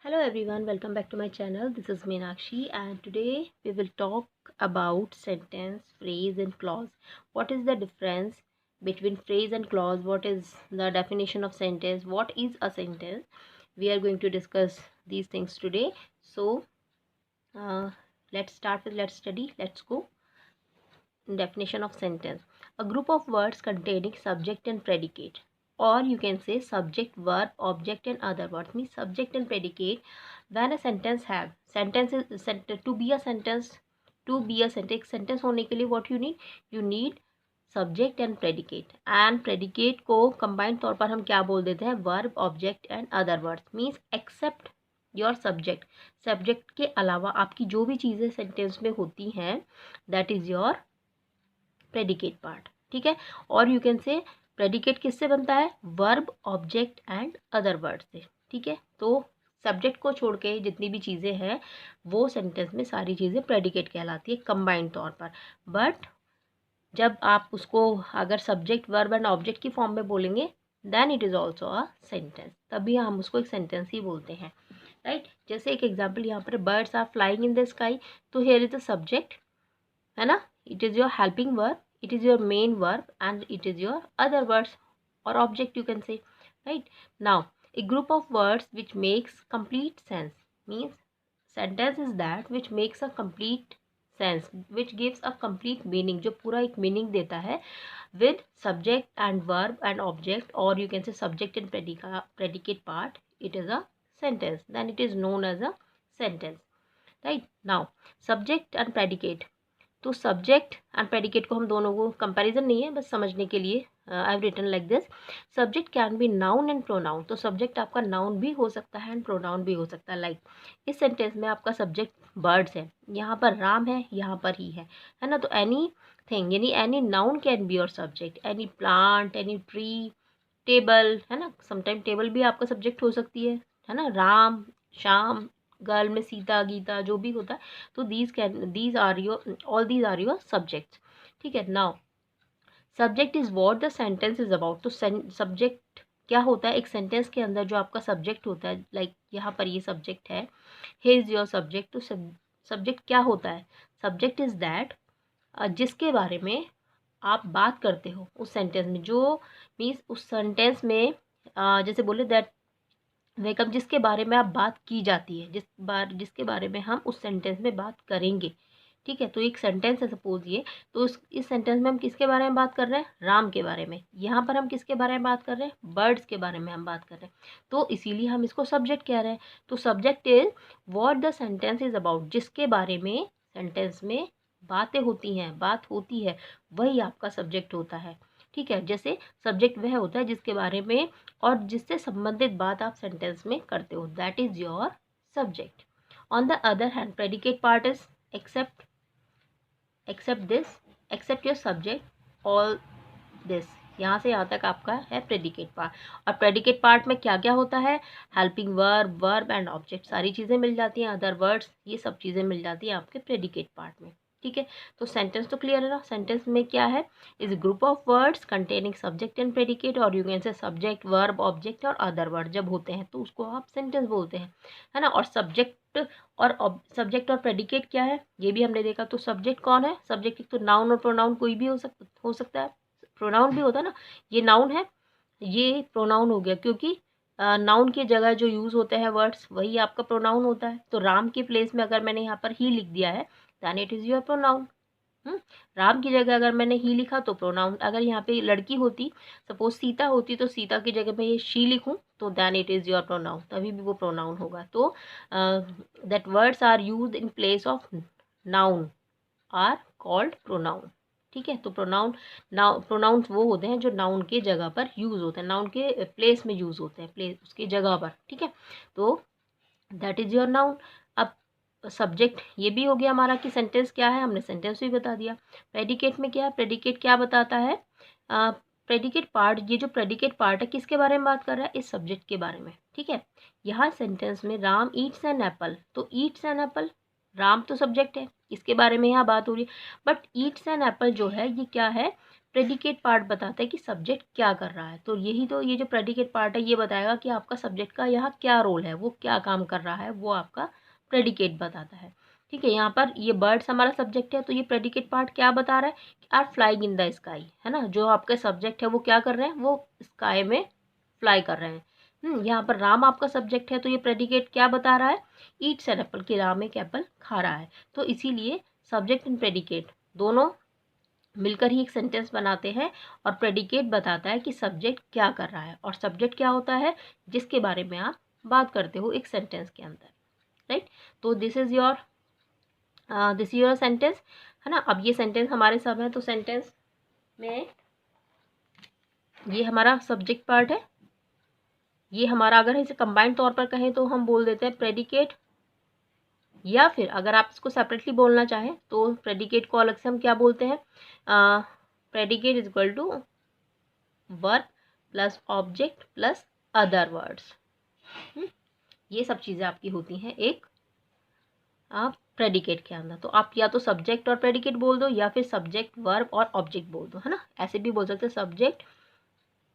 Hello everyone, welcome back to my channel. This is Meenakshi and today we will talk about sentence, phrase and clause. What is the difference between phrase and clause? What is the definition of sentence? What is a sentence? We are going to discuss these things today. So let's start with let's study. Let's go. Definition of sentence: a group of words containing subject and predicate, or you can say subject, verb, object and other words. Means subject and predicate. When a sentence have sentence is to be a sentence, sentence होने के लिए what you need subject and predicate, and predicate को combined तौर पर हम क्या बोल देते हैं, verb, object and other words. Means except your subject, subject के अलावा आपकी जो भी चीज़ें सेंटेंस में होती हैं that is your predicate part. ठीक है. और यू कैन से प्रेडिकेट किससे बनता है, verb, object and other word से. ठीक है. तो सब्जेक्ट को छोड़ के जितनी भी चीज़ें हैं वो सेंटेंस में सारी चीज़ें प्रेडिकेट कहलाती है कंबाइंड तौर पर. बट जब आप उसको अगर सब्जेक्ट, वर्ब एंड ऑब्जेक्ट की फॉर्म में बोलेंगे then it is also a sentence. तभी हम उसको एक सेंटेंस ही बोलते हैं. राइट. जैसे एक एग्जाम्पल यहाँ पर, birds are flying in the sky. तो हियर इज द सब्जेक्ट, है ना. It is your helping verb, it is your main verb and it is your other words or object you can say. Right. Now a group of words which makes complete sense, means sentence is that which makes a complete sense, which gives a complete meaning, जो पूरा एक meaning देता है with subject and verb and object, or you can say subject and predicate part. It is a sentence, then it is known as a sentence. Right. Now subject and predicate. तो subject and predicate को हम दोनों को comparison नहीं है, बस समझने के लिए I have written like this. Subject can be noun and pronoun. तो सब्जेक्ट आपका नाउन भी हो सकता है एंड प्रोनाउन भी हो सकता है. लाइक इस सेंटेंस में आपका सब्जेक्ट बर्ड्स है, यहाँ पर राम है, यहाँ पर ही है ना. तो एनी थिंग यानी any noun can be your subject. Any plant, any tree, table, है ना. समटाइम टेबल भी आपका सब्जेक्ट हो सकती है ना. राम, श्याम, गर्ल में सीता, गीता, जो भी होता है. तो दीज आर योर सब्जेक्ट्स. ठीक है. Now subject is what the sentence is about. तो सब्जेक्ट क्या होता है एक सेंटेंस के अंदर, जो आपका सब्जेक्ट होता है. लाइक यहाँ पर ये सब्जेक्ट है, हे इज योर सब्जेक्ट. तो सब्जेक्ट क्या होता है, सब्जेक्ट इज दैट जिसके बारे में आप बात करते हो उस सेंटेंस में. जो मीन्स उस सेंटेंस में जैसे बोले दैट वेकअप, जिसके बारे में आप बात की जाती है, जिसके बारे में हम उस सेंटेंस में बात करेंगे. ठीक है. तो एक सेंटेंस है सपोज ये, तो इस सेंटेंस में हम किसके बारे में बात कर रहे हैं, राम के बारे में. यहाँ पर हम किसके बारे में बात कर रहे हैं, बर्ड्स के बारे में हम बात कर रहे हैं. तो इसीलिए हम इसको सब्जेक्ट कह रहे हैं. तो subject is what the sentence is about. जिसके बारे में सेंटेंस में बातें होती हैं, बात होती है, वही आपका सब्जेक्ट होता है. ठीक है. जैसे सब्जेक्ट वह होता है जिसके बारे में और जिससे संबंधित बात आप सेंटेंस में करते हो, that is your subject. On the other hand predicate part is except this, except your subject all this. यहाँ से यहाँ तक आपका है प्रेडिकेट पार्ट. और प्रेडिकेट पार्ट में क्या क्या होता है, helping verb, verb and object, सारी चीज़ें मिल जाती हैं. अदर वर्ड्स, ये सब चीज़ें मिल जाती हैं आपके प्रेडिकेट पार्ट में. ठीक है. तो सेंटेंस तो क्लियर है ना. सेंटेंस में क्या है, is group of words containing subject and predicate, और you can say subject, verb, object और अदर वर्ड जब होते हैं तो उसको आप सेंटेंस बोलते हैं, है ना. और सब्जेक्ट और प्रेडिकेट क्या है ये भी हमने देखा. तो सब्जेक्ट कौन है, सब्जेक्ट तो नाउन और प्रोनाउन कोई भी हो सकता है. प्रोनाउन भी होता है ना, ये नाउन है, ये प्रोनाउन हो गया, क्योंकि नाउन की जगह जो यूज़ होते हैं वर्ड्स वही आपका प्रोनाउन होता है. तो राम के प्लेस में अगर मैंने यहाँ पर ही लिख दिया है then it is your pronoun. Ram की जगह अगर मैंने ही लिखा तो प्रोनाउन. अगर यहाँ पे लड़की होती, सपोज सीता होती, तो सीता की जगह मैं ये शी लिखूँ तो then it is your pronoun, तभी भी वो प्रोनाउन होगा. तो that words are used in place of noun are called pronoun. ठीक है. तो प्रोनाउंस वो होते हैं जो नाउन के जगह पर यूज़ होते हैं, नाउन के प्लेस में यूज़ होते हैं, प्लेस उसकी जगह पर. ठीक है. तो दैट इज़ योर नाउन. अब सब्जेक्ट ये भी हो गया हमारा कि सेंटेंस क्या है, हमने सेंटेंस भी बता दिया. प्रेडिकेट में क्या है, प्रेडिकेट क्या बताता है, प्रेडिकेट पार्ट, ये जो प्रेडिकेट पार्ट है किसके बारे में बात कर रहा है, इस सब्जेक्ट के बारे में. ठीक है. यहाँ सेंटेंस में राम ईट्स एन एप्पल. तो ईट्स एन एप्पल, राम तो सब्जेक्ट है, इसके बारे में यहाँ बात हो रही है। बट ईट्स एन एप्पल जो है ये क्या है, प्रेडिकेट पार्ट बताता है कि सब्जेक्ट क्या कर रहा है। तो यही तो ये जो प्रेडिकेट पार्ट है ये बताएगा कि आपका सब्जेक्ट का यहाँ क्या रोल है, वो क्या काम कर रहा है, वो आपका प्रेडिकेट बताता है। ठीक है, यहाँ पर ये बर्ड्स हमारा सब्जेक्ट है, तो ये प्रेडिकेट पार्ट क्या बता रहा है कि are flying in the sky, है ना। जो आपका सब्जेक्ट है वो क्या कर रहे हैं, वो स्काई में फ्लाई कर रहे हैं। यहाँ पर राम आपका सब्जेक्ट है, तो ये प्रेडिकेट क्या बता रहा है, ईट्स एन एप्पल, कि राम एक एप्पल खा रहा है। तो इसीलिए सब्जेक्ट एंड प्रेडिकेट दोनों मिलकर ही एक सेंटेंस बनाते हैं, और प्रेडिकेट बताता है कि सब्जेक्ट क्या कर रहा है, और सब्जेक्ट क्या होता है, जिसके बारे में आप बात करते हो एक सेंटेंस के अंदर, राइट। तो दिस इज योर सेंटेंस, है ना। अब ये सेंटेंस हमारे सब है, तो सेंटेंस में ये हमारा सब्जेक्ट पार्ट है, ये हमारा, अगर इसे कंबाइंड तौर पर कहें तो हम बोल देते हैं प्रेडिकेट, या फिर अगर आप इसको सेपरेटली बोलना चाहें तो प्रेडिकेट को अलग से हम क्या बोलते हैं, predicate is equal to verb plus object plus other words. ये सब चीज़ें आपकी होती हैं एक प्रेडिकेट के अंदर। तो आप या तो सब्जेक्ट और प्रेडिकेट बोल दो, या फिर सब्जेक्ट वर्ब और ऑब्जेक्ट बोल दो, है ना। ऐसे भी बोल सकते हैं subject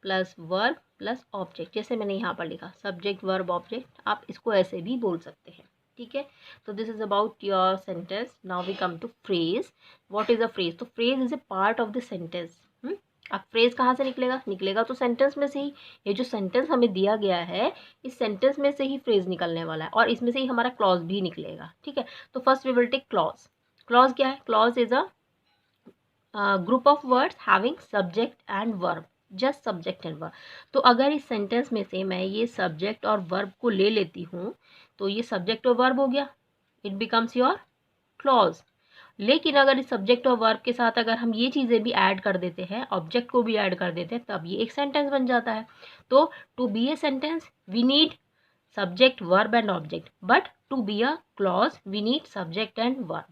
plus verb plus object, जैसे मैंने यहाँ पर लिखा सब्जेक्ट वर्ब ऑब्जेक्ट, आप इसको ऐसे भी बोल सकते हैं। ठीक है, तो this is about your sentence. Now we come to phrase. What is a phrase? तो phrase is a part of the sentence. अब फ्रेज कहाँ से निकलेगा तो सेंटेंस में से ही। ये जो सेंटेंस हमें दिया गया है, इस सेंटेंस में से ही फ्रेज निकलने वाला है, और इसमें से ही हमारा क्लॉज भी निकलेगा। ठीक है, तो first we will take clause. Clause क्या है? Clause is a group of words having subject and verb, just subject and verb. तो अगर इस सेंटेंस में से मैं ये सब्जेक्ट और वर्ब को ले लेती हूँ, तो ये सब्जेक्ट और वर्ब हो गया, इट बिकम्स योर क्लॉज। लेकिन अगर इस सब्जेक्ट और वर्ब के साथ अगर हम ये चीज़ें भी ऐड कर देते हैं, ऑब्जेक्ट को भी ऐड कर देते हैं, तब ये एक सेंटेंस बन जाता है। तो to be a sentence we need subject verb and object, but to be a clause we need subject and verb.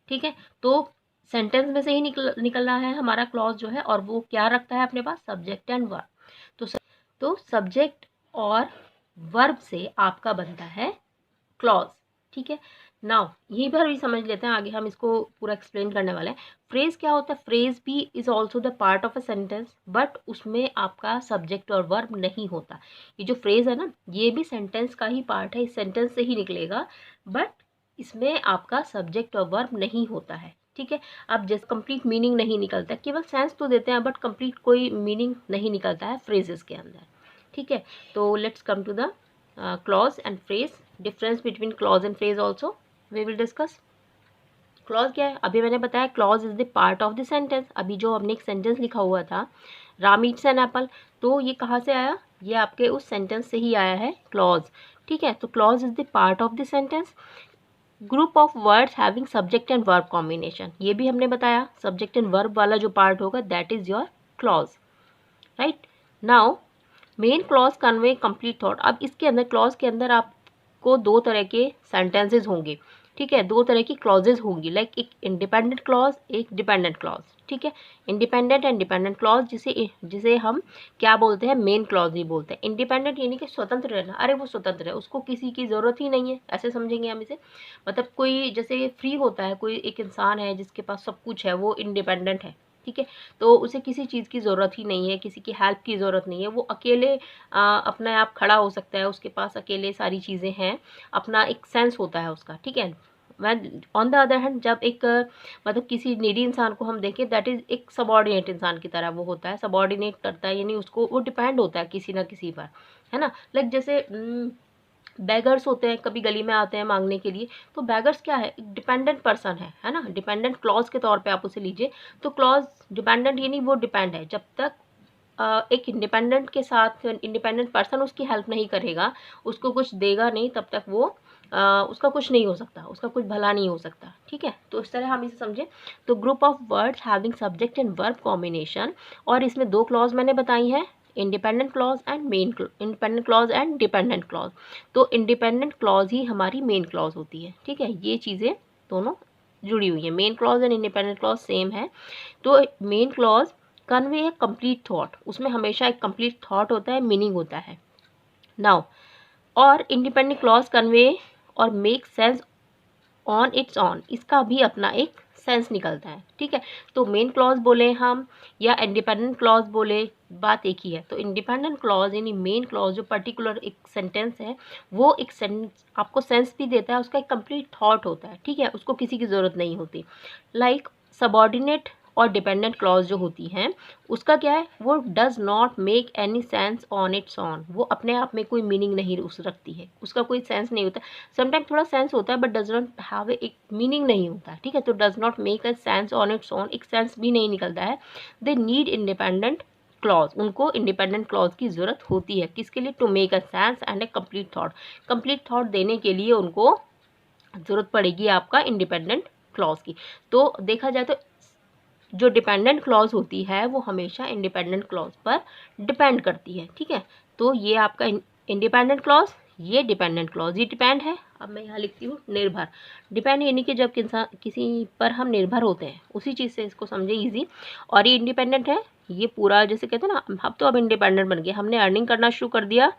ठीक है, तो सेंटेंस में से ही निकल रहा है हमारा क्लॉज जो है, और वो क्या रखता है अपने पास, सब्जेक्ट एंड वर्ब। तो सब्जेक्ट और वर्ब से आपका बनता है क्लॉज। ठीक है, नाउ यहीं पर भी समझ लेते हैं, आगे हम इसको पूरा एक्सप्लेन करने वाले हैं। फ्रेज क्या होता है? फ्रेज भी is also the part of a sentence, but उसमें आपका सब्जेक्ट और वर्ब नहीं होता। ये जो फ्रेज है ना, ये भी सेंटेंस का ही पार्ट है, इस सेंटेंस से ही निकलेगा, बट इसमें आपका सब्जेक्ट और वर्ब नहीं होता है। ठीक है, अब जैसे कंप्लीट मीनिंग नहीं निकलता, केवल सेंस तो देते हैं, बट कंप्लीट कोई मीनिंग नहीं निकलता है फ्रेजेस के अंदर। ठीक है, तो let's come to the clause and phrase. Difference between clause and phrase also we will discuss. Clause क्या है? अभी मैंने बताया clause is the part of the sentence. अभी जो हमने एक सेंटेंस लिखा हुआ था, राम ईट्स एन एप्पल, तो ये कहाँ से आया? ये आपके उस सेंटेंस से ही आया है क्लॉज। ठीक है, तो clause is the part of the sentence, group of words having subject and verb combination. ये भी हमने बताया, सब्जेक्ट एंड वर्ब वाला जो पार्ट होगा that is your clause, right. Now main clause convey complete thought. अब इसके अंदर, क्लॉज के अंदर आपको दो तरह के सेंटेंसेस होंगे। ठीक है, दो तरह की क्लॉजेज होंगी, लाइक एक इंडिपेंडेंट क्लॉज, एक डिपेंडेंट क्लॉज। ठीक है, इंडिपेंडेंट एंड डिपेंडेंट क्लॉज, जिसे हम क्या बोलते हैं, मेन क्लॉज ही बोलते हैं। इंडिपेंडेंट यानी कि स्वतंत्र रहना, अरे वो स्वतंत्र है, उसको किसी की ज़रूरत ही नहीं है, ऐसे समझेंगे हम इसे। मतलब कोई जैसे फ्री होता है, कोई एक इंसान है जिसके पास सब कुछ है, वो इंडिपेंडेंट है। ठीक है, तो उसे किसी चीज़ की ज़रूरत ही नहीं है, किसी की हेल्प की ज़रूरत नहीं है, वो अकेले अपने आप खड़ा हो सकता है, उसके पास अकेले सारी चीज़ें हैं, अपना एक सेंस होता है उसका। ठीक है, when on the other hand जब एक मतलब किसी नीडी इंसान को हम देखें, दैट इज़ एक सबॉर्डिनेट इंसान की तरह वो होता है, सबॉर्डिनेट करता है, यानी उसको वो डिपेंड होता है किसी ना किसी पर, है ना। लाइक जैसे बैगर्स होते हैं, कभी गली में आते हैं मांगने के लिए, तो बैगर्स क्या है, एक डिपेंडेंट पर्सन है ना। डिपेंडेंट क्लॉज के तौर पे आप उसे लीजिए, तो क्लॉज डिपेंडेंट यानी वो डिपेंड है, जब तक एक इंडिपेंडेंट के साथ इंडिपेंडेंट पर्सन उसकी हेल्प नहीं करेगा, उसको कुछ देगा नहीं, तब तक वो उसका कुछ नहीं हो सकता, उसका कुछ भला नहीं हो सकता। ठीक है, तो इस तरह हम इसे समझें। तो group of words having subject and verb combination, और इसमें दो क्लॉज मैंने बताई हैं, independent clause and independent clause and dependent clause. तो इंडिपेंडेंट क्लॉज ही हमारी मेन क्लॉज होती है। ठीक है, ये चीज़ें दोनों जुड़ी हुई है, main clause and independent clause same है। तो मेन क्लॉज कन्वे ए कंप्लीट थॉट, उसमें हमेशा एक कंप्लीट थॉट होता है, मीनिंग होता है। नाउ और इंडिपेंडेंट क्लॉज कन्वे और make sense on its on, इसका भी अपना एक सेंस निकलता है, ठीक है। तो मेन क्लॉज बोले हम या इंडिपेंडेंट क्लॉज बोले, बात एक ही है। तो इंडिपेंडेंट क्लॉज यानी मेन क्लॉज जो पर्टिकुलर एक सेंटेंस है, वो एक सेंस आपको सेंस भी देता है, उसका एक कंप्लीट थॉट होता है, ठीक है, उसको किसी की ज़रूरत नहीं होती। लाइक सबऑर्डिनेट और डिपेंडेंट क्लॉज जो होती हैं, उसका क्या है, वो does not make any sense on its on, वो अपने आप में कोई मीनिंग नहीं उस रखती है, उसका कोई सेंस नहीं होता। समटाइम थोड़ा सेंस होता है बट डज नॉट हैव एक मीनिंग नहीं होता है, ठीक है। तो does not make a sense on its own, एक सेंस भी नहीं निकलता है। दे नीड इंडिपेंडेंट क्लॉज, उनको इंडिपेंडेंट क्लॉज की ज़रूरत होती है, किसके लिए, to make a sense and a complete thought, complete thought देने के लिए उनको ज़रूरत पड़ेगी आपका इंडिपेंडेंट क्लॉज की। तो देखा जाए तो जो डिपेंडेंट क्लॉज होती है वो हमेशा इंडिपेंडेंट क्लॉज पर डिपेंड करती है, ठीक है। तो ये आपका इंडिपेंडेंट क्लॉज, ये डिपेंडेंट क्लॉज, ये डिपेंड है। अब मैं यहाँ लिखती हूँ निर्भर। डिपेंड यानी कि जब किसी पर हम निर्भर होते हैं, उसी चीज़ से इसको समझे इजी। और ये इंडिपेंडेंट है, ये पूरा जैसे कहते हैं ना, हम तो अब इंडिपेंडेंट बन गए, हमने अर्निंग करना शुरू कर दिया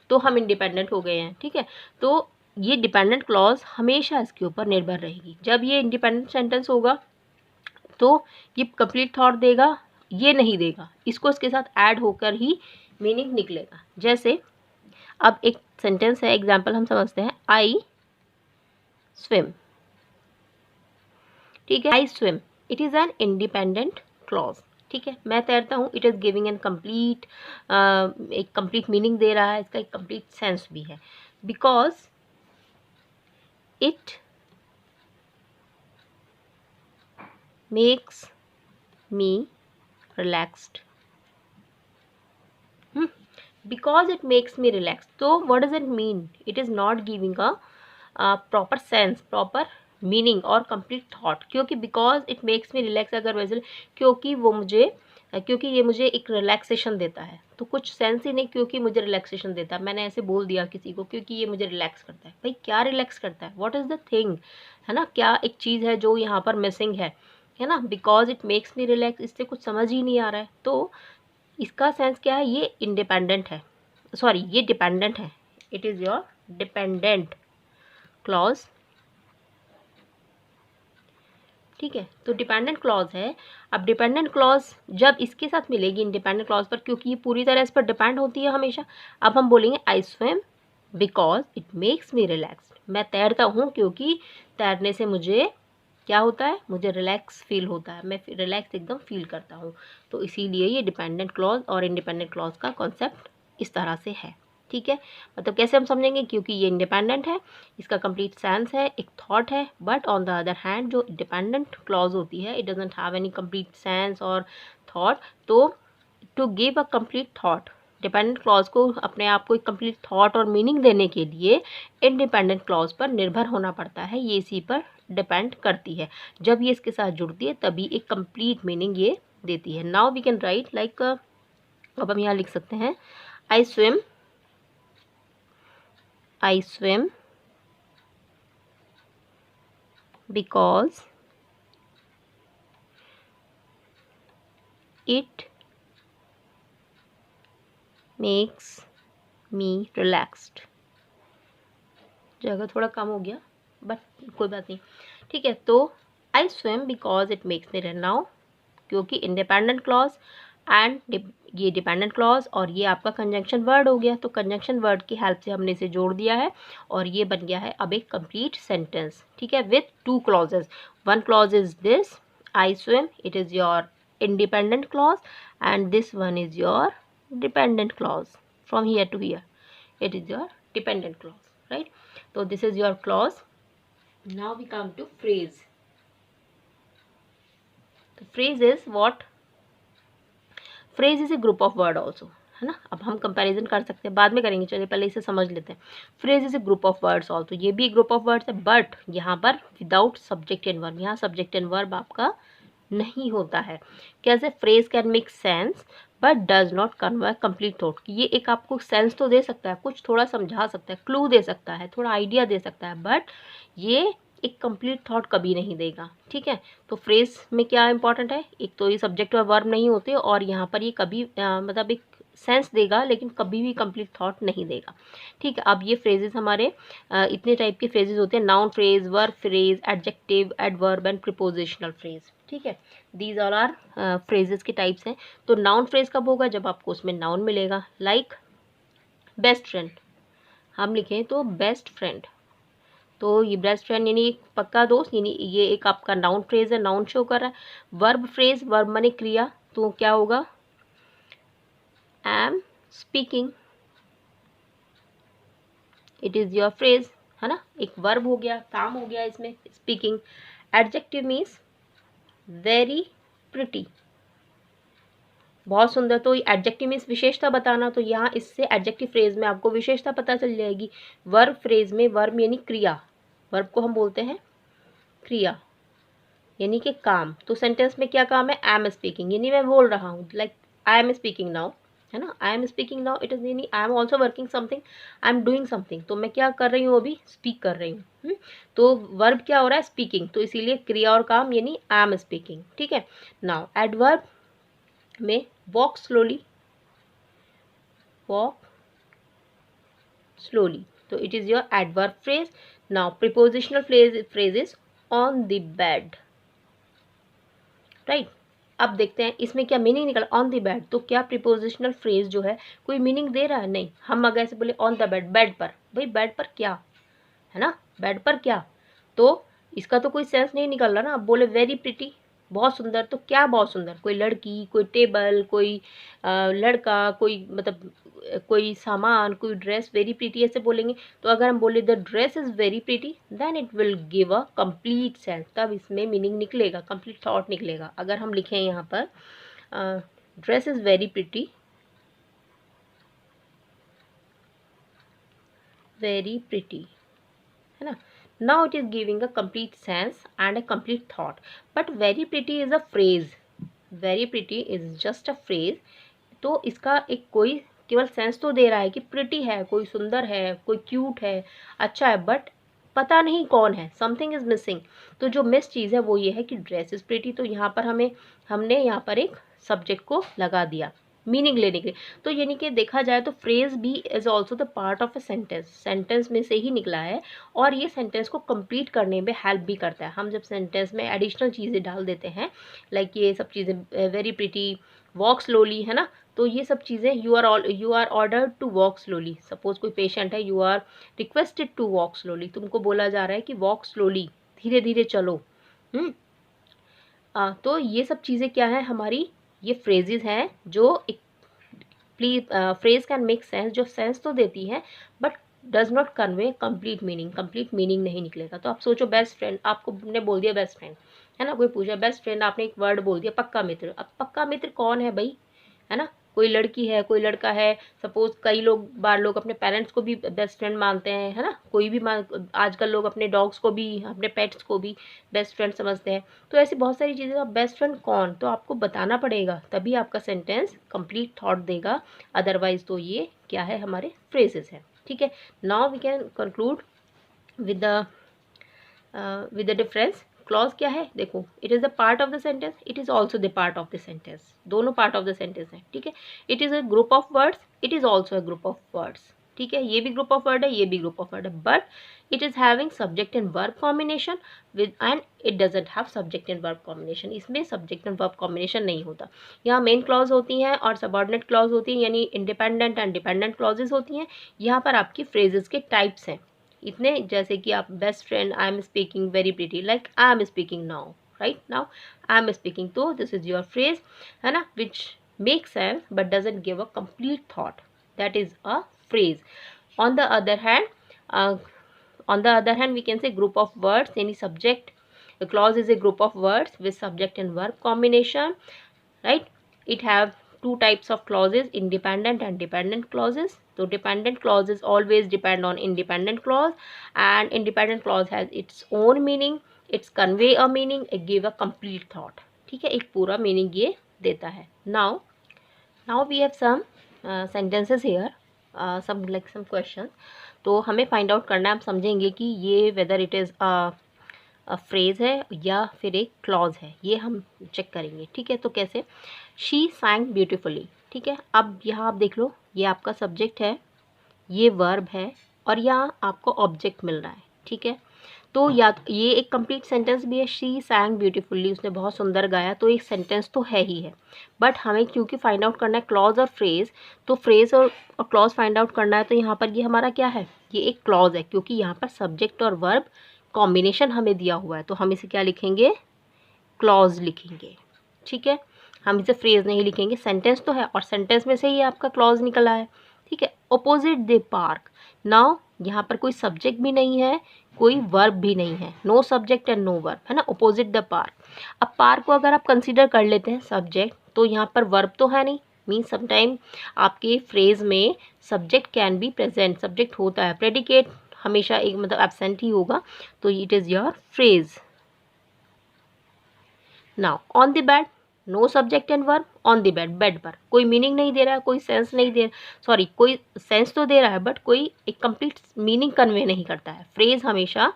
तो हम इंडिपेंडेंट हो गए हैं, ठीक है। तो ये डिपेंडेंट क्लॉज हमेशा इसके ऊपर निर्भर रहेगी। जब ये इंडिपेंडेंट सेंटेंस होगा तो ये कंप्लीट थॉट देगा, ये नहीं देगा, इसको इसके साथ ऐड होकर ही मीनिंग निकलेगा। जैसे अब एक सेंटेंस है, एग्जांपल हम समझते हैं, आई स्विम, ठीक है। I swim, it is an independent clause, ठीक है, मैं तैरता हूँ, it is giving an complete, एक कंप्लीट मीनिंग दे रहा है, इसका एक कंप्लीट सेंस भी है, because it makes me relaxed, because it makes me relaxed. So what does it mean? It is not giving a proper sense, proper meaning और complete thought, क्योंकि because it makes me relax, अगर वैसे क्योंकि वो मुझे, क्योंकि ये मुझे एक रिलैक्सेशन देता है, तो कुछ सेंस ही नहीं, क्योंकि मुझे रिलैक्सेशन देता है, मैंने ऐसे बोल दिया किसी को क्योंकि ये मुझे रिलैक्स करता है। भाई क्या रिलैक्स करता है, व्हाट इज़ द थिंग, है ना, क्या एक चीज़ है जो यहाँ पर मिसिंग है ना। Because it makes me relax, इससे कुछ समझ ही नहीं आ रहा है। तो इसका सेंस क्या है, ये इंडिपेंडेंट है, सॉरी ये डिपेंडेंट है, it is your dependent clause, ठीक है। तो डिपेंडेंट क्लॉज है। अब डिपेंडेंट क्लॉज जब इसके साथ मिलेगी इंडिपेंडेंट क्लॉज पर, क्योंकि ये पूरी तरह इस पर डिपेंड होती है हमेशा। अब हम बोलेंगे आई swim because it makes me relax, मैं तैरता हूँ क्योंकि तैरने से मुझे क्या होता है, मुझे रिलैक्स फील होता है, मैं रिलैक्स एकदम फील करता हूँ। तो इसीलिए ये डिपेंडेंट क्लॉज और इंडिपेंडेंट क्लॉज का कॉन्सेप्ट इस तरह से है, ठीक है। मतलब कैसे हम समझेंगे, क्योंकि ये इंडिपेंडेंट है, इसका कंप्लीट सेंस है, एक थॉट है, but on the other hand जो डिपेंडेंट क्लॉज होती है, it doesn't have any complete sense और थॉट। तो to give a complete thought, dependent clause को अपने आप को एक कंप्लीट थॉट और मीनिंग देने के लिए इंडिपेंडेंट क्लॉज पर निर्भर होना पड़ता है, ये इसी पर डिपेंड करती है। जब ये इसके साथ जुड़ती है तभी एक कंप्लीट मीनिंग ये देती है। Now we can write like, अब हम यहाँ लिख सकते हैं, I swim, I swim because it makes me relaxed. जगह थोड़ा कम हो गया बट कोई बात नहीं, ठीक है। तो आई swim because it makes me run, now क्योंकि इंडिपेंडेंट क्लॉज एंड ये डिपेंडेंट क्लॉज और ये आपका कंजंक्शन वर्ड हो गया। तो कंजंक्शन वर्ड की हेल्प से हमने इसे जोड़ दिया है और ये बन गया है अब एक कंप्लीट सेंटेंस, ठीक है, with to clauses. One clause is this I swim, it is your independent clause, and this one is your dependent clause. From here to here it is your dependent clause, right? So this is your clause. Now we come to phrase. The phrase is what? Phrase is a group of word also, है ना। अब हम comparison कर सकते हैं, बाद में करेंगे, चलिए पहले इसे समझ लेते हैं। Phrase is a group of words also, ये भी ग्रुप ऑफ वर्ड्स है, बट यहाँ पर विदाउट सब्जेक्ट एंड वर्ब, यहाँ सब्जेक्ट एंड वर्ब आपका नहीं होता है। कैसे? Phrase can make sense but does not convey complete thought. ये एक आपको सेंस तो दे सकता है, कुछ थोड़ा समझा सकता है, क्लू दे सकता है, थोड़ा आइडिया दे सकता है, बट ये एक कंप्लीट थॉट कभी नहीं देगा, ठीक है। तो फ्रेज में क्या इंपॉर्टेंट है, एक तो ये सब्जेक्ट और वर्ब नहीं होते और यहाँ पर ये कभी मतलब एक सेंस देगा लेकिन कभी भी कंप्लीट थॉट नहीं देगा। ठीक है, अब ये फ्रेजेस हमारे इतने टाइप के फ्रेजेस होते हैं, noun phrase, verb phrase, adjective, adverb and prepositional phrase. ठीक है, दीज ऑल आर फ्रेजेस के टाइप्स हैं। तो नाउन फ्रेज कब होगा? जब आपको उसमें नाउन मिलेगा। लाइक बेस्ट फ्रेंड, हम लिखें तो बेस्ट फ्रेंड, तो ये बेस्ट फ्रेंड यानी एक पक्का दोस्त, यानी ये एक आपका नाउन फ्रेज है, नाउन शो कर रहा है। वर्ब फ्रेज, वर्ब माने क्रिया, तो क्या होगा? Am speaking, it is your phrase, है ना, एक वर्ब हो गया, काम हो गया इसमें, speaking. Adjective means very pretty, बहुत सुंदर, तो एडजेक्टिव मीन्स विशेषता बताना, तो यहाँ इससे एडजेक्टिव फ्रेज में आपको विशेषता पता चल जाएगी। वर्ब फ्रेज में वर्ब यानी क्रिया, वर्ब को हम बोलते हैं क्रिया यानी कि काम, तो सेंटेंस में क्या काम है? आई एम स्पीकिंग, यानी मैं बोल रहा हूँ, like I am speaking now, है ना, I am speaking now, it is यानी I am also working something, I am doing something, तो मैं क्या कर रही हूँ? अभी स्पीक कर रही हूँ। तो वर्ब क्या हो रहा है? स्पीकिंग, तो इसीलिए क्रिया और काम यानी आई एम स्पीकिंग। ठीक है, नाउ एडवर्ब में वॉक स्लोली, वॉक स्लोली, तो it is your adverb phrase. Now prepositional phrases, on the bed, right. अब देखते हैं इसमें क्या मीनिंग निकला। ऑन द बेड, तो क्या प्रीपोजिशनल फ्रेज जो है कोई मीनिंग दे रहा है? नहीं। हम अगर ऐसे बोले ऑन द बेड, बेड पर, भाई बेड पर क्या, है ना, बेड पर क्या, तो इसका तो कोई सेंस नहीं निकल रहा ना। अब बोले वेरी प्रिटी, बहुत सुंदर, तो क्या बहुत सुंदर? कोई लड़की, कोई टेबल, कोई लड़का, कोई मतलब कोई सामान, कोई ड्रेस, वेरी प्रिटी ऐसे बोलेंगे। तो अगर हम बोले the dress is very pretty, then it will give a complete sense, तब इसमें मीनिंग निकलेगा, कंप्लीट थॉट निकलेगा। अगर हम लिखें यहाँ पर dress is very pretty, very pretty, है ना, now it is giving a complete sense and a complete thought. But very pretty is a phrase, very pretty is just a phrase, तो इसका एक कोई केवल सेंस तो दे रहा है कि प्रिटी है, कोई सुंदर है, कोई क्यूट है, अच्छा है, बट पता नहीं कौन है, समथिंग इज मिसिंग। तो जो मिस चीज़ है वो ये है कि ड्रेस इज प्रिटी, तो यहाँ पर हमने यहाँ पर एक सब्जेक्ट को लगा दिया मीनिंग लेने के लिए। तो यानी कि देखा जाए तो फ्रेज भी is also the part of a sentence, sentence में से ही निकला है, और ये सेंटेंस को कंप्लीट करने में हेल्प भी करता है। हम जब सेंटेंस में एडिशनल चीज़ें डाल देते हैं, लाइक ये सब चीज़ें, वेरी प्रिटी, वॉक स्लोली, है ना, तो ये सब चीज़ें, you are ordered to walk slowly, suppose कोई पेशेंट है, you are requested to walk slowly, तुमको बोला जा रहा है कि वॉक स्लोली, धीरे धीरे चलो। तो ये सब चीज़ें क्या है हमारी, ये फ्रेजेस हैं जो एक please phrase can make sense, जो सेंस तो देती है but does not convey complete meaning, complete meaning नहीं निकलेगा। तो आप सोचो बेस्ट फ्रेंड, आपको ने बोल दिया बेस्ट फ्रेंड, है ना, कोई पूछा बेस्ट फ्रेंड, आपने एक वर्ड बोल दिया पक्का मित्र। अब पक्का मित्र कौन है भाई, है ना, कोई लड़की है, कोई लड़का है, सपोज कई बार लोग अपने पेरेंट्स को भी बेस्ट फ्रेंड मानते हैं, है ना, कोई भी आजकल लोग अपने डॉग्स को भी, अपने पेट्स को भी बेस्ट फ्रेंड समझते हैं। तो ऐसी बहुत सारी चीज़ें, अब बेस्ट फ्रेंड कौन, तो आपको बताना पड़ेगा, तभी आपका सेंटेंस कंप्लीट थॉट देगा, अदरवाइज तो ये क्या है, हमारे फ्रेजेस हैं। ठीक है, now we can conclude with the difference. Clause क्या है, देखो, it is the part of the sentence, it is also the part of the sentence, दोनों पार्ट ऑफ द सेंटेंस है। ठीक है, it is a group of words, it is also a group of words. ठीक है, ये भी group of word है, ये भी ग्रुप ऑफ वर्ड है, but it is having subject and verb combination with, and it doesn't have subject and verb combination, इसमें subject and verb combination नहीं होता। यहाँ मेन क्लॉज होती हैं और सबऑर्डिनेट क्लॉज होती हैं, यानी इंडिपेंडेंट एंड डिपेंडेंट क्लॉजेज होती हैं। यहाँ पर आपकी फ्रेजेस के टाइप्स हैं इतने, जैसे कि आप best friend, I am speaking very pretty, like I am speaking now, right now I am speaking, तो दिस इज योर फ्रेज, है ना, which make sense but doesn't give a complete thought, that is a phrase. On the other hand, we can say group of words, any subject, the clause is a group of words with subject and verb combination, right? It have two types of clauses, independent and dependent clauses. So dependent clauses always depend on independent clause, and independent clause has its own meaning, it's convey a meaning, it give a complete thought. ठीक है, एक पूरा meaning ये देता है। now we have some sentences here, some questions, तो हमें find out करना है, हम समझेंगे कि ये वेदर इट इज़ फ्रेज है या फिर एक क्लॉज है, ये हम चेक करेंगे। ठीक है, तो कैसे? She सैंग beautifully. ठीक है, अब यहाँ आप देख लो, ये आपका सब्जेक्ट है, ये वर्ब है, और यहाँ आपको ऑब्जेक्ट मिल रहा है। ठीक है, तो या तो ये एक कंप्लीट सेंटेंस भी है, शी सैंग ब्यूटीफुली, उसने बहुत सुंदर गाया, तो एक सेंटेंस तो है ही है। बट हमें क्योंकि फाइंड आउट करना है क्लॉज और फ्रेज, तो फ्रेज और क्लॉज फाइंड आउट करना है, तो यहाँ पर ये हमारा क्या है? ये एक क्लॉज है, क्योंकि यहाँ पर सब्जेक्ट और वर्ब कॉम्बिनेशन हमें दिया हुआ है, तो हम इसे क्या लिखेंगे? क्लॉज लिखेंगे। ठीक है, हम इसे फ्रेज नहीं लिखेंगे, सेंटेंस तो है और सेंटेंस में से ही आपका क्लॉज निकला है। ठीक है, अपोजिट द पार्क। नाउ यहाँ पर कोई सब्जेक्ट भी नहीं है, कोई वर्ब भी नहीं है, no subject and no verb, है ना, अपोजिट द पार्क। अब पार्क को अगर आप कंसीडर कर लेते हैं सब्जेक्ट, तो यहाँ पर वर्ब तो है नहीं, मीन्स समटाइम आपके फ्रेज में subject can be present, subject होता है, प्रेडिकेट हमेशा एक मतलब एब्सेंट ही होगा, तो it is your phrase. Now on the bed, no subject and verb, on the bed, bed पर, कोई मीनिंग नहीं दे रहा है, कोई सेंस नहीं दे, सॉरी कोई सेंस तो दे रहा है बट कोई एक कंप्लीट मीनिंग कन्वे नहीं करता है। फ्रेज हमेशा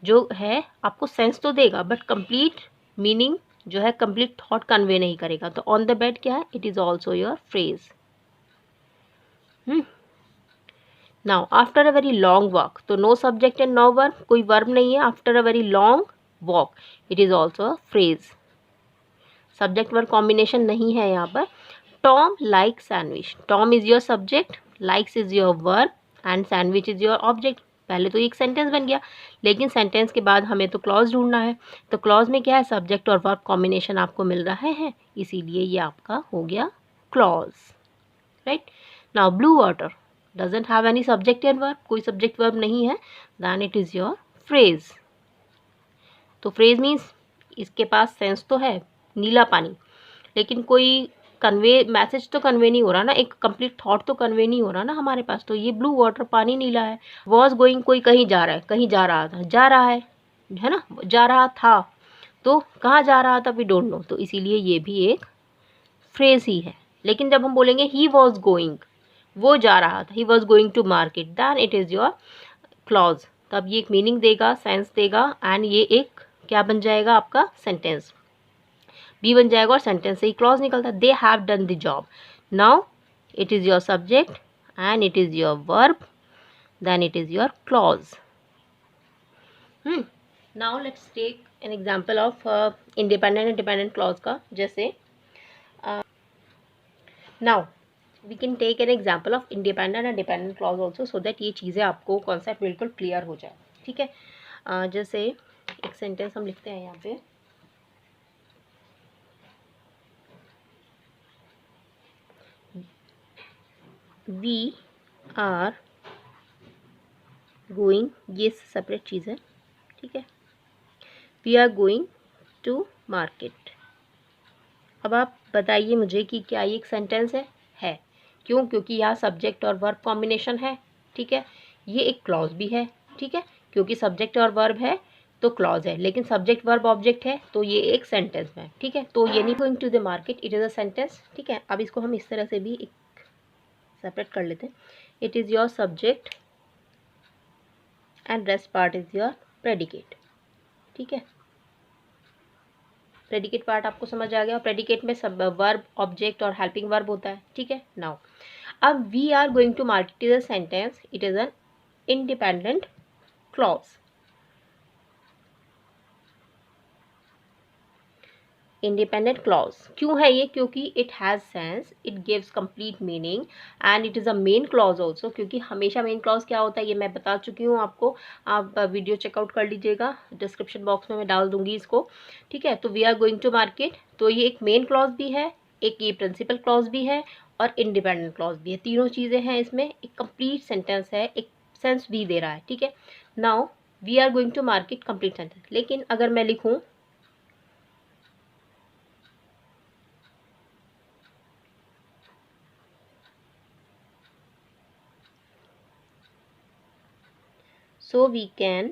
जो है आपको सेंस तो देगा बट कंप्लीट मीनिंग जो है, कंप्लीट थॉट कन्वे नहीं करेगा। तो ऑन द बेड क्या है? It is also your phrase. Now after a very long walk, तो no subject and no verb, कोई वर्ब नहीं है, after a very long walk, it is also a phrase, subject verb combination नहीं है यहाँ पर। Tom like sandwich, Tom is your subject, likes is your verb and sandwich is your object. पहले तो एक सेंटेंस बन गया, लेकिन सेंटेंस के बाद हमें तो क्लॉज ढूंढना है, तो क्लॉज में क्या है? सब्जेक्ट और वर्ब कॉम्बिनेशन आपको मिल रहा है, इसीलिए ये आपका हो गया clause. Right, now blue water doesn't have any subject and verb, कोई सब्जेक्ट वर्ब नहीं है, then it is your phrase. तो फ्रेज मीन्स इसके पास सेंस तो है, नीला पानी, लेकिन कोई कन्वे मैसेज तो कन्वे नहीं हो रहा ना, एक कंप्लीट थॉट तो कन्वे नहीं हो रहा ना हमारे पास। तो ये ब्लू वाटर, पानी नीला है। वॉज गोइंग, कोई कहीं जा रहा है, कहीं जा रहा था, जा रहा है ना, जा रहा था, तो कहाँ जा रहा था? वी डोंट नो, तो इसीलिए ये भी एक फ्रेज ही है। लेकिन जब हम बोलेंगे ही वॉज गोइंग, वो जा रहा था, he was going to market, then it is your clause. तब ये एक मीनिंग देगा, सेंस देगा, एंड ये एक क्या बन जाएगा? आपका सेंटेंस बी बन जाएगा, और सेंटेंस से ही क्लॉज निकलता है। They have done the job, now it is your subject and it is your verb, then it is your clause. Now let's take an example of independent and dependent clause का। जैसे now we can take an example of independent and dependent clause also, so that ये चीज़ें आपको concept बिल्कुल clear हो जाए। ठीक है, जैसे एक सेंटेंस हम लिखते हैं यहाँ पे, वी आर गोइंग, ये सेपरेट चीज़ है। ठीक है, we are going to market. अब आप बताइए मुझे कि क्या ये एक सेंटेंस है? क्यों? क्योंकि यहाँ सब्जेक्ट और वर्ब कॉम्बिनेशन है। ठीक है, ये एक क्लॉज भी है। ठीक है, क्योंकि सब्जेक्ट और वर्ब है तो क्लॉज है, लेकिन सब्जेक्ट वर्ब ऑब्जेक्ट है तो ये एक सेंटेंस है। ठीक है, तो ये नहीं going to the market, it is a sentence. ठीक है, अब इसको हम इस तरह से भी एक सेपरेट कर लेते हैं। It is your subject and rest part is your predicate. ठीक है, प्रेडिकेट पार्ट आपको समझ आ गया, और प्रेडिकेट में सब वर्ब, ऑब्जेक्ट और हेल्पिंग वर्ब होता है। ठीक है, नाउ अब we are going to market is a sentence, it is an independent clause. Independent clause क्यों है ये? क्योंकि it has sense, it gives complete meaning, and it is a main clause also, क्योंकि हमेशा मेन क्लॉज क्या होता है ये मैं बता चुकी हूँ आपको, आप वीडियो चेकआउट कर लीजिएगा, डिस्क्रिप्शन बॉक्स में मैं डाल दूंगी इसको। ठीक है, तो we are going to market, तो ये एक मेन क्लॉज भी है, एक ये प्रिंसिपल क्लॉज भी है, और इंडिपेंडेंट क्लॉज भी है। तीनों चीज़ें हैं इसमें, एक कंप्लीट सेंटेंस है, एक सेंस भी दे रहा है। ठीक है, now we are going to market complete sentence. लेकिन अगर मैं लिखूँ so we can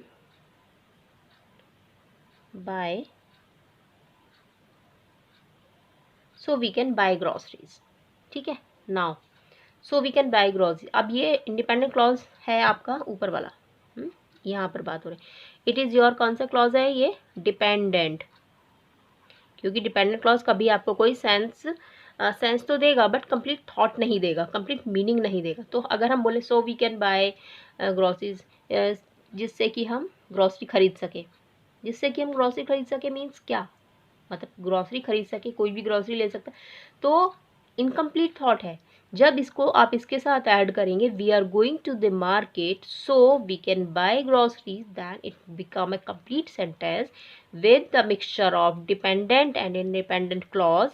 buy groceries। ठीक है, now so we can buy grocery, अब ये इंडिपेंडेंट क्लॉज है आपका ऊपर वाला। यहाँ पर बात हो रही है। इट इज़ योर कौन सा क्लॉज है, ये डिपेंडेंट, क्योंकि डिपेंडेंट क्लॉज कभी आपको कोई सेंस तो देगा बट कंप्लीट थॉट नहीं देगा, कंप्लीट मीनिंग नहीं देगा। तो अगर हम बोले so we can buy groceries, जिससे कि हम ग्रॉसरी खरीद सकें, जिससे कि हम ग्रॉसरी खरीद सके मीन्स क्या, मतलब ग्रॉसरी खरीद सके, कोई भी ग्रॉसरी ले सकता है, तो इनकम्प्लीट थॉट है। जब इसको आप इसके साथ ऐड करेंगे, we are going to the market so we can buy groceries, then it become a complete sentence with the mixture of dependent and independent clause.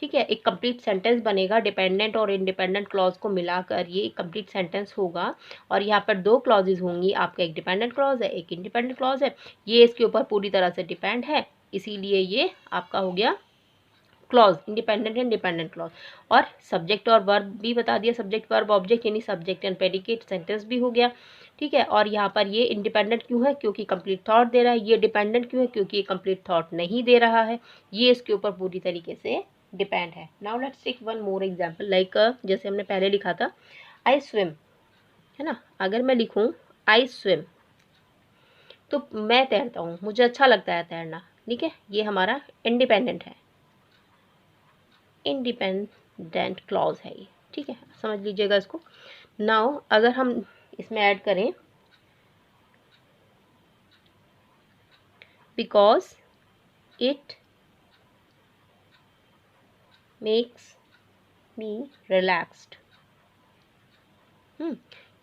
ठीक है, एक कंप्लीट सेंटेंस बनेगा, डिपेंडेंट और इंडिपेंडेंट क्लॉज को मिलाकर ये एक कंप्लीट सेंटेंस होगा। और यहाँ पर दो क्लॉजेज होंगी, आपका एक डिपेंडेंट क्लॉज है, एक इंडिपेंडेंट क्लॉज है, ये इसके ऊपर पूरी तरह से डिपेंड है, इसीलिए ये आपका हो गया clause, independent and dependent clause. और सब्जेक्ट और वर्ब भी बता दिया, सब्जेक्ट वर्ब ऑब्जेक्ट यानी सब्जेक्ट एंड प्रेडिकेट सेंटेंस भी हो गया। ठीक है, और यहाँ पर ये इंडिपेंडेंट क्यों है, क्योंकि कंप्लीट थॉट दे रहा है, ये डिपेंडेंट क्यों है, क्योंकि ये कंप्लीट थॉट नहीं दे रहा है, ये इसके ऊपर पूरी तरीके से डिपेंड है। Now let's take one more example, like जैसे हमने पहले लिखा था आई स्विम, है ना। अगर मैं लिखूँ आई स्विम, तो मैं तैरता हूँ, मुझे अच्छा लगता है तैरना। ठीक है, ये हमारा इंडिपेंडेंट है, इंडिपेंडेंट क्लॉज है ये। ठीक है, समझ लीजिएगा इसको। नाउ अगर हम इसमें ऐड करें because it makes me relaxed,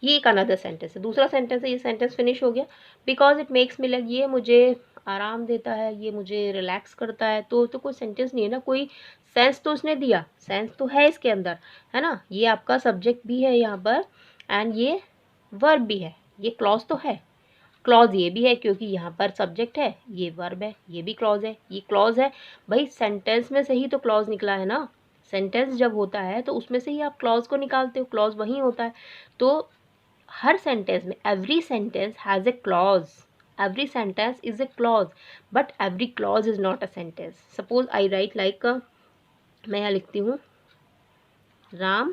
ये एक अनदर सेंटेंस है, दूसरा सेंटेंस है, ये सेंटेंस फिनिश हो गया। Because it makes me like, ये मुझे आराम देता है, ये मुझे रिलैक्स करता है, तो कोई सेंटेंस नहीं है ना, कोई सेंस तो उसने दिया, सेंस तो है इसके अंदर, है ना। ये आपका सब्जेक्ट भी है यहाँ पर एंड ये वर्ब भी है, ये क्लॉज तो है, क्लॉज ये भी है क्योंकि यहाँ पर सब्जेक्ट है, ये वर्ब है, ये भी क्लॉज है, ये क्लॉज है। भाई सेंटेंस में से ही तो क्लॉज निकला है ना, सेंटेंस जब होता है तो उसमें से ही आप क्लॉज को निकालते हो, क्लॉज वही होता है। तो हर सेंटेंस में every sentence has a clause, every sentence is a clause but every clause is not a sentence. suppose I write like मैं यहाँ लिखती हूँ राम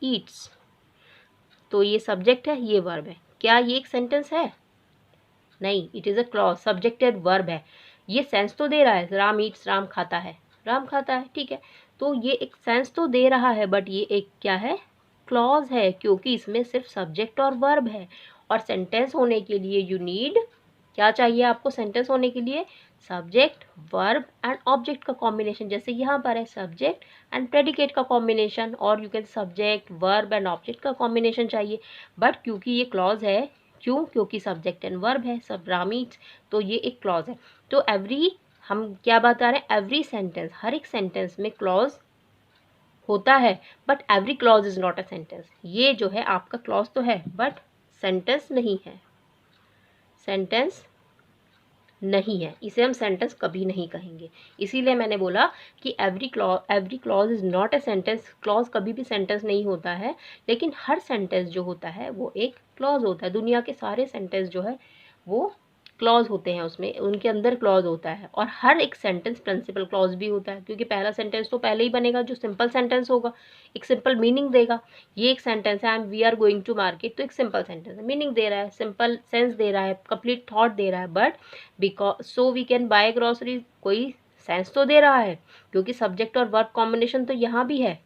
ईट्स, तो ये सब्जेक्ट है, ये वर्ब है, क्या ये एक सेंटेंस है, नहीं, it is a clause, subjected verb है। ये सेंस तो दे रहा है, राम ईट्स, राम खाता है, राम खाता है, ठीक है, तो ये एक सेंस तो दे रहा है बट ये एक क्या है, क्लॉज है, क्योंकि इसमें सिर्फ सब्जेक्ट और वर्ब है। और सेंटेंस होने के लिए यू नीड, क्या चाहिए आपको सेंटेंस होने के लिए, सब्जेक्ट वर्ब एंड ऑब्जेक्ट का कॉम्बिनेशन, जैसे यहाँ पर है सब्जेक्ट एंड प्रेडिकेट का कॉम्बिनेशन, और you can subject verb and object का कॉम्बिनेशन चाहिए। बट क्योंकि ये क्लॉज है, क्यों, क्योंकि सब्जेक्ट एंड वर्ब है, सब रामीट्स, तो ये एक क्लॉज है। तो एवरी, हम क्या बता रहे हैं, एवरी सेंटेंस, हर एक सेंटेंस में क्लॉज होता है but every clause is not a sentence. ये जो है आपका क्लॉज तो है बट सेंटेंस नहीं है, सेंटेंस नहीं है, इसे हम सेंटेंस कभी नहीं कहेंगे। इसीलिए मैंने बोला कि every clause is not a sentence, clause कभी भी सेंटेंस नहीं होता है, लेकिन हर सेंटेंस जो होता है वो एक क्लॉज होता है। दुनिया के सारे सेंटेंस जो है वो क्लॉज होते हैं, उसमें उनके अंदर क्लॉज होता है। और हर एक सेंटेंस प्रिंसिपल क्लॉज भी होता है, क्योंकि पहला सेंटेंस तो पहले ही बनेगा जो सिंपल सेंटेंस होगा, एक सिंपल मीनिंग देगा। ये एक सेंटेंस है, we are going to market, तो एक सिंपल सेंटेंस है, मीनिंग दे रहा है, सिंपल सेंस दे रहा है, कंप्लीट थॉट दे रहा है। But because so we can buy grocery, कोई सेंस तो दे रहा है, क्योंकि सब्जेक्ट और वर्ब कॉम्बिनेशन तो यहाँ भी है।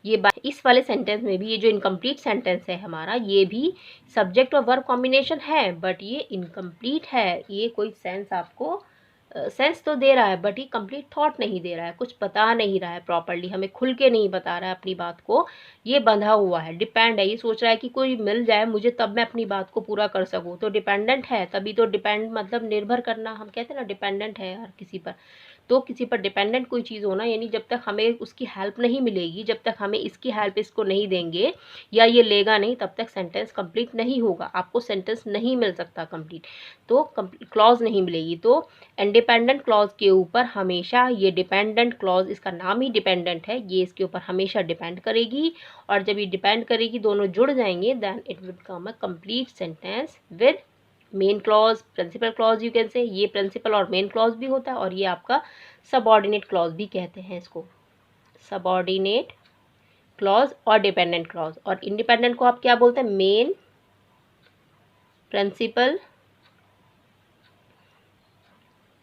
ये इस वाले सेंटेंस में भी, ये जो इनकम्प्लीट सेंटेंस है हमारा, ये भी सब्जेक्ट और वर्ब कॉम्बिनेशन है बट ये इनकम्प्लीट है, ये कोई सेंस आपको सेंस तो दे रहा है बट ये कंप्लीट थॉट नहीं दे रहा है, कुछ बता नहीं रहा है प्रॉपर्ली, हमें खुल के नहीं बता रहा है अपनी बात को, ये बंधा हुआ है, डिपेंड है, ये सोच रहा है कि कोई मिल जाए मुझे तब मैं अपनी बात को पूरा कर सकूँ। तो डिपेंडेंट है तभी तो, डिपेंड मतलब निर्भर करना, हम कहते हैं ना डिपेंडेंट है हर किसी पर, तो किसी पर डिपेंडेंट कोई चीज़ होना, यानी जब तक हमें उसकी हेल्प नहीं मिलेगी, जब तक हमें इसकी हेल्प इसको नहीं देंगे या ये लेगा नहीं, तब तक सेंटेंस कंप्लीट नहीं होगा, आपको सेंटेंस नहीं मिल सकता कंप्लीट, तो क्लॉज नहीं मिलेगी। तो इंडिपेंडेंट क्लॉज के ऊपर हमेशा ये डिपेंडेंट क्लॉज, इसका नाम ही डिपेंडेंट है, ये इसके ऊपर हमेशा डिपेंड करेगी, और जब ये डिपेंड करेगी, दोनों जुड़ जाएंगे, then it will become a complete sentence with main clause, principal clause you can say, ये प्रिंसिपल और मेन क्लॉज भी होता है, और ये आपका सबऑर्डिनेट क्लॉज भी कहते हैं इसको, सबऑर्डिनेट क्लॉज और डिपेंडेंट क्लॉज। और इंडिपेंडेंट को आप क्या बोलते हैं, मेन प्रिंसिपल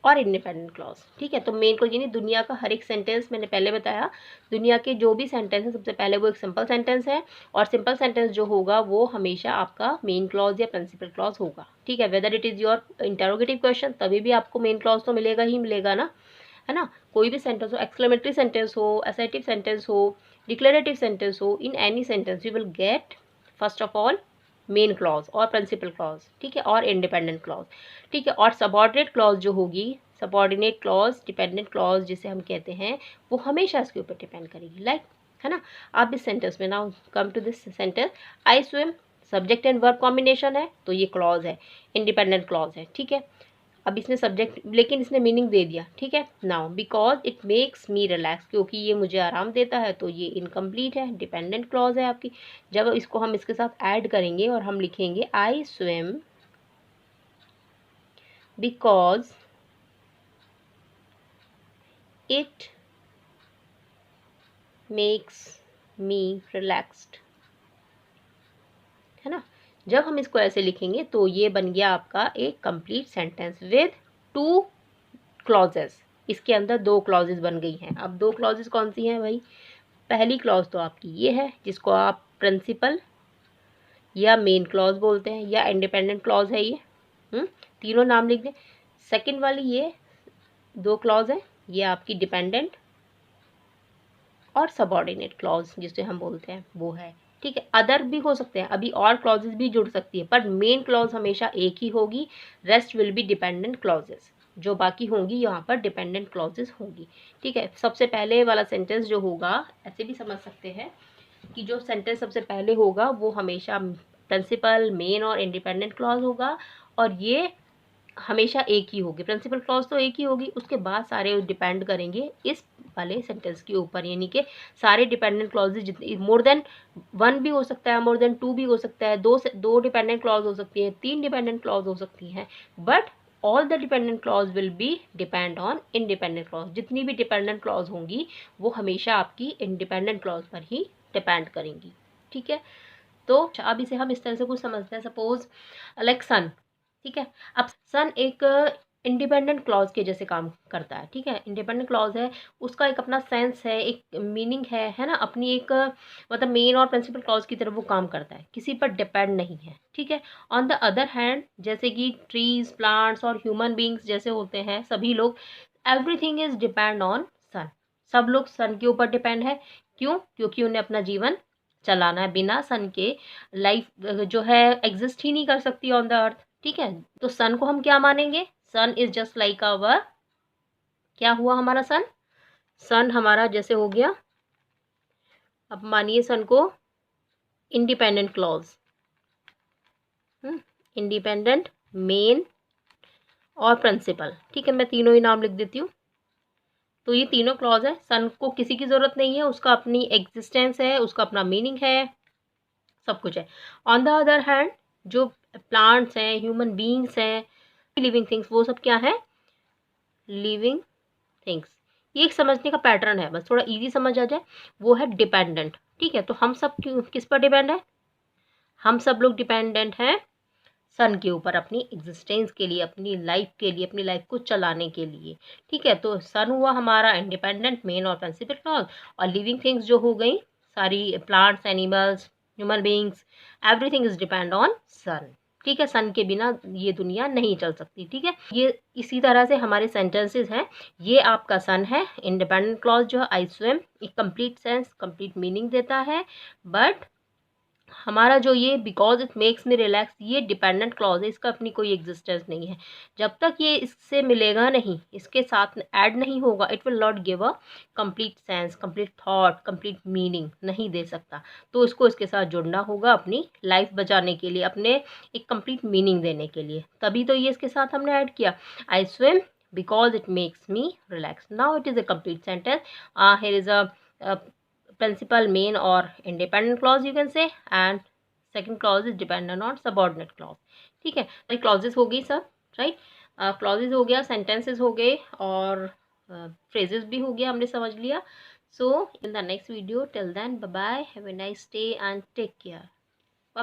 और इंडिपेंडेंट क्लॉज। ठीक है, तो मेन क्लॉज यानी दुनिया का हर एक सेंटेंस, मैंने पहले बताया दुनिया के जो भी सेंटेंस है सबसे पहले वो एक सिंपल सेंटेंस है, और सिंपल सेंटेंस जो होगा वो हमेशा आपका मेन क्लॉज या प्रिंसिपल क्लॉज होगा। ठीक है, whether it is your interrogative question तभी भी आपको मेन क्लॉज तो मिलेगा ही मिलेगा ना, है ना। कोई भी सेंटेंस हो, एक्सक्लेमेटरी सेंटेंस हो, असर्टिव सेंटेंस हो, डिक्लेरेटिव सेंटेंस हो, in any sentence you will get first of all main clause और प्रिंसिपल क्लॉज। ठीक है, और इंडिपेंडेंट क्लॉज। ठीक है, और सबऑर्डिनेट क्लॉज जो होगी, सबऑर्डिनेट क्लॉज, डिपेंडेंट क्लॉज जिसे हम कहते हैं, वो हमेशा इसके ऊपर डिपेंड करेगी, लाइक, है ना। आप इस सेंटेंस में, now come to this sentence, I swim, subject and verb combination है तो ये क्लॉज है, इंडिपेंडेंट क्लॉज है। ठीक है, अब इसने सब्जेक्ट लेकिन इसने मीनिंग दे दिया। ठीक है, now because it makes me relax, क्योंकि ये मुझे आराम देता है, तो ये इनकम्प्लीट है, डिपेंडेंट क्लॉज है आपकी। जब इसको हम इसके साथ ऐड करेंगे और हम लिखेंगे आई swim because it makes me relaxed, है ना। जब हम इसको ऐसे लिखेंगे तो ये बन गया आपका एक कंप्लीट सेंटेंस विद 2 क्लॉजेस। इसके अंदर 2 क्लॉजेस बन गई हैं। अब 2 क्लॉजेस कौन सी हैं भाई? पहली क्लॉज तो आपकी ये है जिसको आप प्रिंसिपल या मेन क्लॉज बोलते हैं, या इंडिपेंडेंट क्लॉज है ये। तीनों नाम लिख दें। सेकंड वाली ये 2 क्लॉज है, ये आपकी डिपेंडेंट और सबऑर्डिनेट क्लॉज जिसे हम बोलते हैं वो है। ठीक है, अदर भी हो सकते हैं, अभी और क्लॉजेस भी जुड़ सकती है, पर मेन क्लॉज हमेशा एक ही होगी, rest will be dependent clauses. जो बाकी होंगी यहाँ पर डिपेंडेंट क्लॉजेस होंगी। ठीक है, सबसे पहले वाला सेंटेंस जो होगा, ऐसे भी समझ सकते हैं कि जो सेंटेंस सबसे पहले होगा वो हमेशा प्रिंसिपल, मेन और इंडिपेंडेंट क्लॉज होगा, और ये हमेशा एक ही होगी। प्रिंसिपल क्लॉज तो एक ही होगी, उसके बाद सारे डिपेंड करेंगे इस वाले सेंटेंस के ऊपर, यानी कि सारे डिपेंडेंट क्लॉजेज जितने, मोर देन 1 भी हो सकता है, मोर देन 2 भी हो सकता है, 2 डिपेंडेंट क्लॉज हो सकती है, 3 डिपेंडेंट क्लॉज हो सकती हैं, but all the dependent clause will be depend on independent clause. जितनी भी डिपेंडेंट क्लॉज होंगी वो हमेशा आपकी इंडिपेंडेंट क्लॉज पर ही डिपेंड करेंगी। ठीक है, तो अब इसे हम इस तरह से कुछ समझते हैं, सपोज लाइक सन। ठीक है, अब सन एक इंडिपेंडेंट क्लॉज के जैसे काम करता है। ठीक है, इंडिपेंडेंट क्लॉज है, उसका एक अपना सेंस है, एक मीनिंग है ना, अपनी एक मतलब मेन और प्रिंसिपल क्लॉज की तरह वो काम करता है, किसी पर डिपेंड नहीं है। ठीक है, ऑन द अदर हैंड जैसे कि ट्रीज, प्लांट्स और ह्यूमन बींग्स जैसे होते हैं सभी लोग, एवरीथिंग इज डिपेंड ऑन सन। सब लोग सन के ऊपर डिपेंड है। क्यों? क्योंकि उन्हें अपना जीवन चलाना है, बिना सन के लाइफ जो है एग्जिस्ट ही नहीं कर सकती ऑन द अर्थ। ठीक है, तो सन को हम क्या मानेंगे? सन इज जस्ट लाइक आवर, क्या हुआ हमारा सन? सन हमारा जैसे हो गया, अब मानिए सन को इंडिपेंडेंट क्लॉज, इंडिपेंडेंट, मेन और प्रिंसिपल। ठीक है, मैं तीनों ही नाम लिख देती हूँ। तो ये तीनों क्लॉज है, सन को किसी की ज़रूरत नहीं है, उसका अपनी एग्जिस्टेंस है, उसका अपना मीनिंग है, सब कुछ है। ऑन द अदर हैंड जो प्लांट्स हैं, ह्यूमन बींग्स हैं, लिविंग थिंग्स, वो सब क्या है? Living things. ये एक समझने का पैटर्न है, बस थोड़ा इजी समझ आ जाए, वो है डिपेंडेंट। ठीक है, तो हम सब किस पर डिपेंड है? हम सब लोग डिपेंडेंट हैं सन के ऊपर, अपनी एग्जिस्टेंस के लिए, अपनी लाइफ के लिए, अपनी लाइफ को चलाने के लिए। ठीक है, तो सन हुआ हमारा इंडिपेंडेंट, मेन और प्रिंसिपल क्लॉज, और लिविंग थिंग्स जो हो गई सारी, plants, animals, human beings, everything is depend on sun. ठीक है, सन के बिना ये दुनिया नहीं चल सकती। ठीक है, ये इसी तरह से हमारे सेंटेंसेस हैं। ये आपका सन है, इंडिपेंडेंट क्लॉज जो है आई स्विम, एक कंप्लीट सेंस, कंप्लीट मीनिंग देता है, बट हमारा जो ये because it makes me relax, ये डिपेंडेंट क्लॉज है, इसका अपनी कोई एग्जिस्टेंस नहीं है। जब तक ये इससे मिलेगा नहीं, इसके साथ ऐड नहीं होगा, it will not give a complete sense, complete thought, complete meaning नहीं दे सकता। तो इसको इसके साथ जुड़ना होगा अपनी लाइफ बचाने के लिए, अपने एक कंप्लीट मीनिंग देने के लिए, तभी तो ये इसके साथ हमने ऐड किया, I swim because it makes me relax. Now it is a complete sentence. Here is a principal, main or independent clause you can say, and second clause is dependent on subordinate clause. ठीक है, सारी clauses हो गई सब, right. clauses हो गया, sentences हो गए, और phrases भी हो गया, हमने समझ लिया। So in the next video, till then, bye bye, have a nice day and take care.